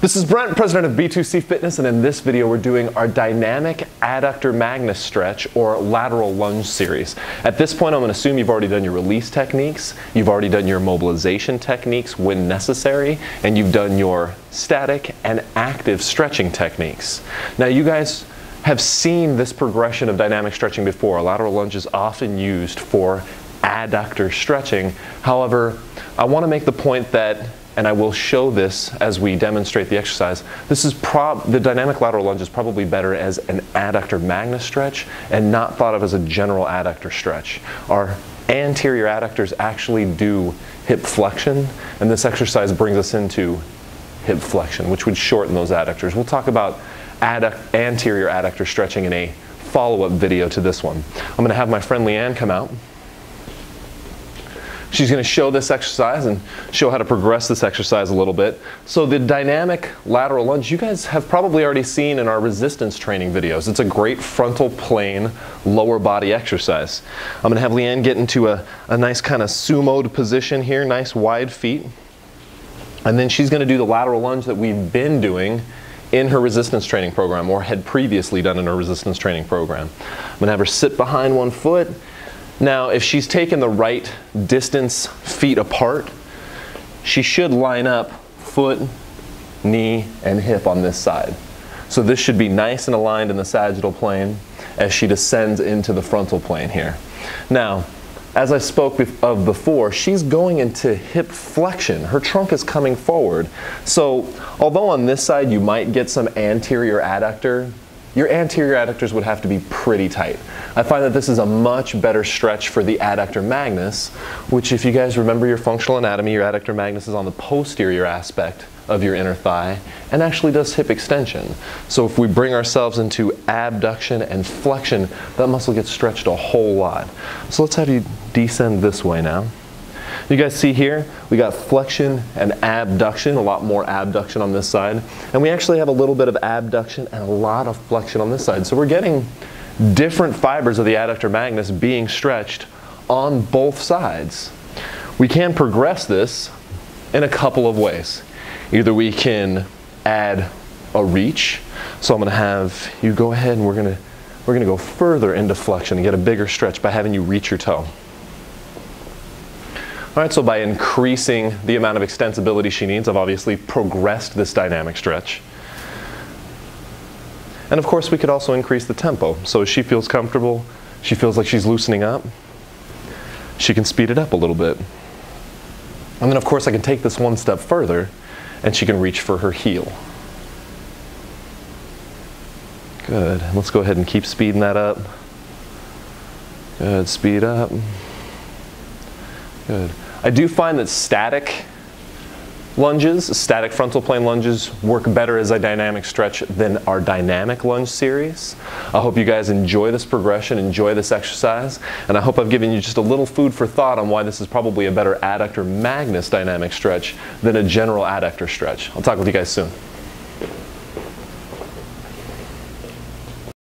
This is Brent, president of B2C Fitness, and in this video we're doing our dynamic adductor Magnus stretch or lateral lunge series. At this point I'm going to assume you've already done your release techniques, you've already done your mobilization techniques when necessary, and you've done your static and active stretching techniques. Now you guys have seen this progression of dynamic stretching before. Lateral lunge is often used for adductor stretching. However, I want to make the point that, and I will show this as we demonstrate the exercise, the dynamic lateral lunge is probably better as an adductor Magnus stretch and not thought of as a general adductor stretch. Our anterior adductors actually do hip flexion, and this exercise brings us into hip flexion, which would shorten those adductors. We'll talk about anterior adductor stretching in a follow-up video to this one. I'm going to have my friend Leanne come out. She's going to show this exercise and show how to progress this exercise a little bit. So the dynamic lateral lunge, you guys have probably already seen in our resistance training videos. It's a great frontal plane lower body exercise. I'm going to have Leanne get into a nice kind of sumoed position here, nice wide feet. And then she's going to do the lateral lunge that we've been doing in her resistance training program, or had previously done in her resistance training program. I'm going to have her sit behind one foot. Now, if she's taken the right distance feet apart, she should line up foot, knee, and hip on this side. So this should be nice and aligned in the sagittal plane as she descends into the frontal plane here. Now, as I spoke of before, she's going into hip flexion. Her trunk is coming forward. So, although on this side you might get some anterior adductor, your anterior adductors would have to be pretty tight. I find that this is a much better stretch for the adductor Magnus, which, if you guys remember your functional anatomy, your adductor Magnus is on the posterior aspect of your inner thigh and actually does hip extension. So if we bring ourselves into abduction and flexion, that muscle gets stretched a whole lot. So let's have you descend this way now. You guys see here, we got flexion and abduction, a lot more abduction on this side. And we actually have a little bit of abduction and a lot of flexion on this side. So we're getting different fibers of the adductor Magnus being stretched on both sides. We can progress this in a couple of ways. Either we can add a reach. So I'm going to have you go ahead and we're going to go further into flexion and get a bigger stretch by having you reach your toe. All right, so by increasing the amount of extensibility she needs, I've obviously progressed this dynamic stretch. And of course, we could also increase the tempo. So as she feels comfortable, she feels like she's loosening up, she can speed it up a little bit. And then of course, I can take this one step further and she can reach for her heel. Good. Let's go ahead and keep speeding that up. Good. Speed up. Good. I do find that static lunges, static frontal plane lunges, work better as a dynamic stretch than our dynamic lunge series. I hope you guys enjoy this progression, enjoy this exercise, and I hope I've given you just a little food for thought on why this is probably a better adductor Magnus dynamic stretch than a general adductor stretch. I'll talk with you guys soon.